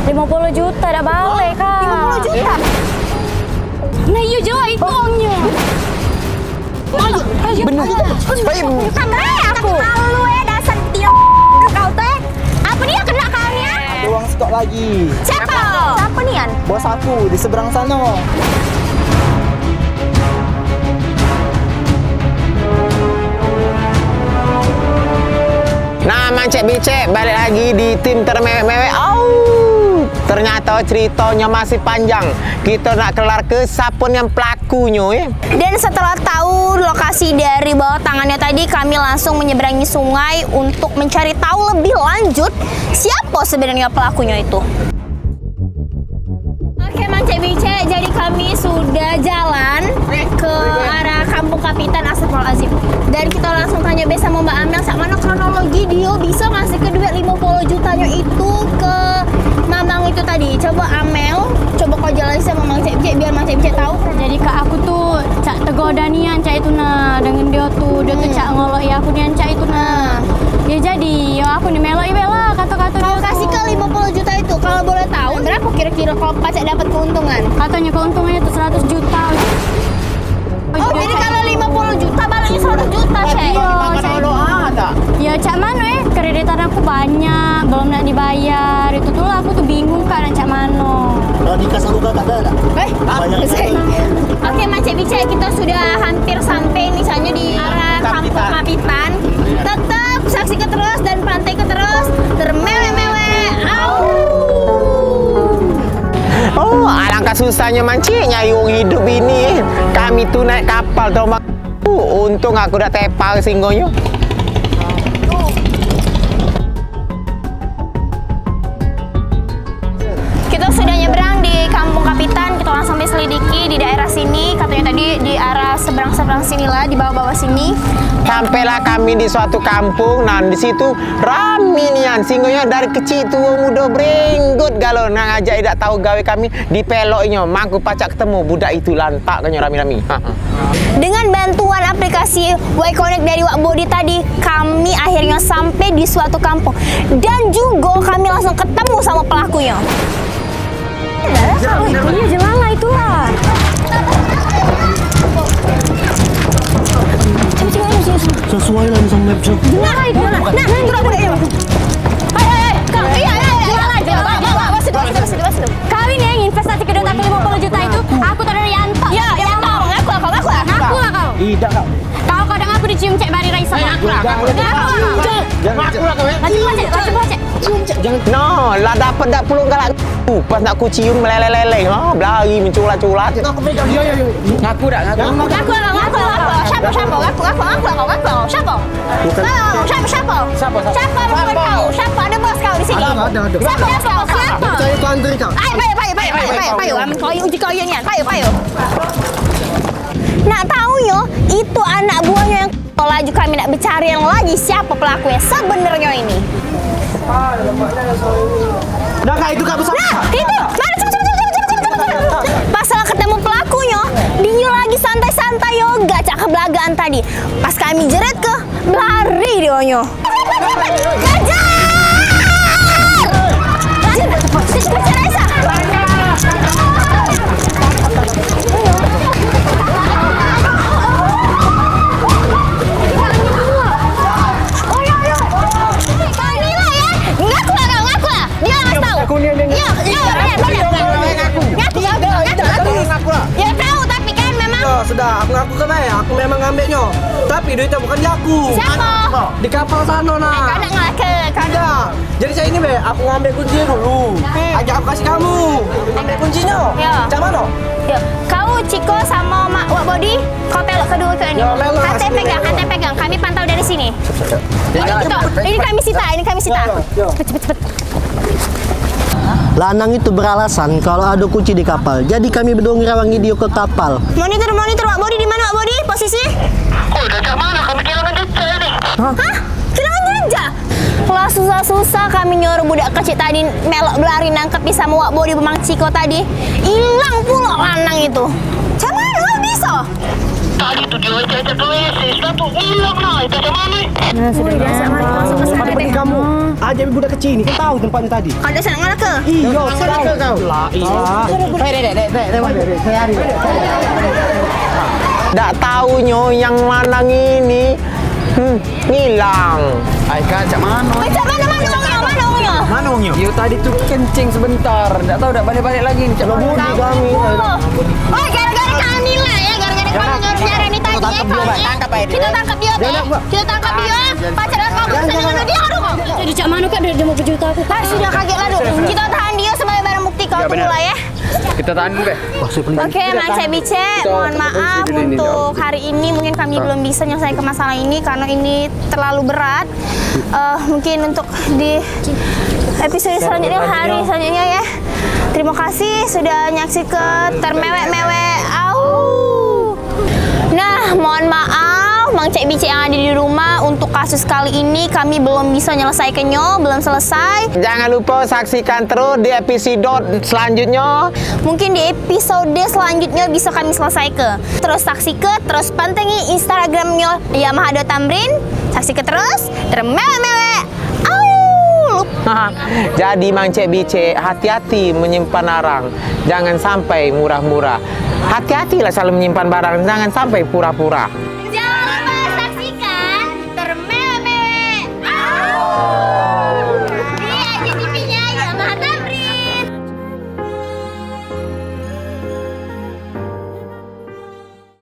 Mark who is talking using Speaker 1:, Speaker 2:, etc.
Speaker 1: 50 juta dah balik, Kak.
Speaker 2: 50 juta?
Speaker 1: Nah, iya Jo, itu uangnya.
Speaker 2: Benar.
Speaker 1: Sampai aku.
Speaker 2: Malu dasar dia kau teh.
Speaker 1: Apa dia kena kau ni?
Speaker 3: Ada uang stok lagi.
Speaker 2: Siapa? Siapa nih An?
Speaker 3: Bos aku di seberang sana.
Speaker 4: Nah, Mancek Bicek balik lagi di tim termewek-mewek. Ternyata ceritanya masih panjang. Kita nak kelar ke siapa yang pelakunya
Speaker 2: Dan setelah tahu lokasi dari bawah tangannya tadi, kami langsung menyeberangi sungai untuk mencari tahu lebih lanjut siapa sebenarnya pelakunya itu. Oke, Mancek Bicek, jadi kami sudah jalan ke arah Kampung Kapitan, Astagfirullahaladzim. Dan kita langsung tanya sama Mbak Amel, sak mana kronologi dia bisa ngasih ke duit 50 jutanya itu ke Mamang itu tadi. Coba Amel, coba kau jelasin sama Mancek Bicek biar Mancek Bicek tahu.
Speaker 1: Jadi Kak, aku tuh cak tegoda nian cak itu nah dengan dia tuh cak ngolok ya aku nian cak itu nah. Ya jadi ya aku nih melok lah kata-kata
Speaker 2: Kau
Speaker 1: dia
Speaker 2: kasih
Speaker 1: tuh.
Speaker 2: ke 50 juta itu, kalau boleh tahu berapa kira-kira kalau Pacek dapat keuntungan?
Speaker 1: Katanya keuntungannya tuh 100 juta.
Speaker 2: Oh, jadi kalau 50 juta baliknya 100 juta, Cek.
Speaker 1: Ya cak mana kreditan aku banyak, belum nak dibayar. Itu tuh lah aku tuh bingung kan cak mano.
Speaker 3: Kalau di kas aku gak ada. Banyak
Speaker 2: Oke, Mancek Bicek, kita sudah hampir sampai misalnya di arah Kampung Kapitan. Tetap saksikan terus dan pantaikan terus termewek-mewek.
Speaker 4: Oh, alangkah susahnya Mancik nyari uang hidup ini. Kami tuh naik kapal tau mak. Untung aku udah tepal singgonya.
Speaker 2: Kita sudah nyebrang di Kampung Kapitan, kita langsung sampai selidiki di daerah sini. Katanya tadi di arah seberang-seberang sinilah, di bawah-bawah sini.
Speaker 4: Sampailah kami di suatu kampung. Nah, di situ rame nian singgonya dari kecil tua muda berenggut galau nang ajak tidak tahu gawe kami di peloknya. Mangku pacak ketemu budak itu lantak kanya rami-rami.
Speaker 2: Dengan bantuan aplikasi Y-Connect dari Wak Bodi tadi, kami akhirnya sampai di suatu kampung. Dan juga kami langsung ketemu sama pelakunya.
Speaker 1: Iya jemalah itulah.
Speaker 3: Sesuai lah sama map shop.
Speaker 2: Nah, turun aku deh. Hai, kau iya.
Speaker 1: Kau ini yang investasi ke duit aku 50 juta itu, aku tak ada Yanto.
Speaker 2: Ya, mau ngaku lah kau.
Speaker 1: Ngaku lah kau.
Speaker 3: Tidak kau.
Speaker 1: Kau kadang aku dicium cek Bari Raisa. Ngaku lah. Coba cek.
Speaker 4: No, lah dapat dak pulung galak. Pas nak ku cium meleleh-leleh. Berlari menculat-culat.
Speaker 3: Aku pegang dia. Ngaku dah, ngaku.
Speaker 2: Ngaku. Siapa? Ngaku. Siapa? Ada bos kau di sini.
Speaker 3: Ada.
Speaker 2: Siapa?
Speaker 3: Saya tuan antri kau.
Speaker 2: Payo. Kau uji kau ni. Payo. Nak tahu yo, itu anak buahnya yang laju kami nak bercari yang lagi siapa pelakunya sebenarnya ini.
Speaker 3: Dah kak itu kak besar.
Speaker 2: Nah, itu. Mana cepet. Pas ketemu pelakunya, dia lagi santai-santai yoga cak kebelagaan tadi. Pas kami jeret ke, lari dionyo. Kejar! Kejar Raisa. Ya tahu tapi kan memang
Speaker 3: Sudah, aku ngaku kan aku memang ngambilnya. Tapi duitnya bukan di aku.
Speaker 2: siapa?
Speaker 3: Di kapal sana nah.
Speaker 2: Kau nak ngelake
Speaker 3: Tidak. Jadi saya ini aku ngambil kuncinya dulu. Ajak aku kasih kamu. Ambil kuncinya.
Speaker 2: Ya.
Speaker 3: Macam mana?
Speaker 2: Ya, kau Ciko sama Mak Wak Bodi, kau pelok kedua ke ini.
Speaker 3: Ya, memang
Speaker 2: Hati
Speaker 3: asli
Speaker 2: pegang,
Speaker 3: memang.
Speaker 2: hati pegang. Kami pantau dari sini.
Speaker 3: Ya,
Speaker 2: Ini kami sita.
Speaker 3: Ya.
Speaker 2: Cepet.
Speaker 5: Lanang itu beralasan kalau ada kunci di kapal. Jadi kami berdua ngerawangi dia ke kapal.
Speaker 2: Monitor Wak Bodi di mana Wak Bodi? Posisi? Hah? Kehilangan jejak? Lah susah-susah kami nyuruh budak kecil tadi melok berlari nangkep sama Wak Bodi Bemang Ciko tadi. Hilang pula lanang itu. Macam mana bisa?
Speaker 6: tadi tuh dia cek ke WC, satu hilang lah, itu macam mana?
Speaker 1: Nah, sudah
Speaker 2: Wih, dasar mereka masuk ke sana
Speaker 3: Pada
Speaker 2: deh.
Speaker 3: penting kamu. Aja budak kecil ini kan tahu tempatnya tadi.
Speaker 2: Kada sana ngala ke?
Speaker 3: Iya,
Speaker 4: Mana ke kau? Tak tahunya yang lanang ini ngilang.
Speaker 3: Aika, cak mana?
Speaker 2: Macam mana ongnya? Mana ongnya?
Speaker 3: Mana ongnya? Yo tadi tuh kencing sebentar. Tak tahu dah balik-balik lagi. Cak budi kami.
Speaker 2: Oh, gara-gara kami lah ya, gara-gara kami nyuruh ini tadi ya.
Speaker 4: Tangkap aja.
Speaker 2: Kita tangkap dia, Teh. Kita tangkap dia. Pacaran kau bersama dengan dia, aduh kau.
Speaker 1: Jadi cak mana kak dia mau berjuta aku.
Speaker 2: Ah, sudah kaget lah, Duk. Kita tahan dia sebagai barang bukti. Kau tunggu lah ya.
Speaker 3: Kita tahan dulu, Be.
Speaker 2: Oke, Mace Bice, mohon maaf untuk hari ini mungkin kami belum bisa menyelesaikan masalah ini karena ini terlalu berat. Mungkin untuk di episode selanjutnya, hari selanjutnya ya. Terima kasih sudah nyaksikan termewek-mewek. Au. Nah, mohon maaf Mang Cek Bice yang ada di rumah, untuk kasus kali ini kami belum bisa menyelesaikannya, belum selesai.
Speaker 4: Jangan lupa saksikan terus di episode selanjutnya.
Speaker 2: Mungkin di episode selanjutnya bisa kami selesaikan. Terus saksikan, terus pantengi Instagramnya Yamaha Tamrin. Saksikan terus, termewek-mewek. Au!
Speaker 4: Jadi Mang Cek Bice, hati-hati menyimpan barang. Jangan sampai murah-murah. Hati-hatilah selalu menyimpan barang, jangan sampai pura-pura.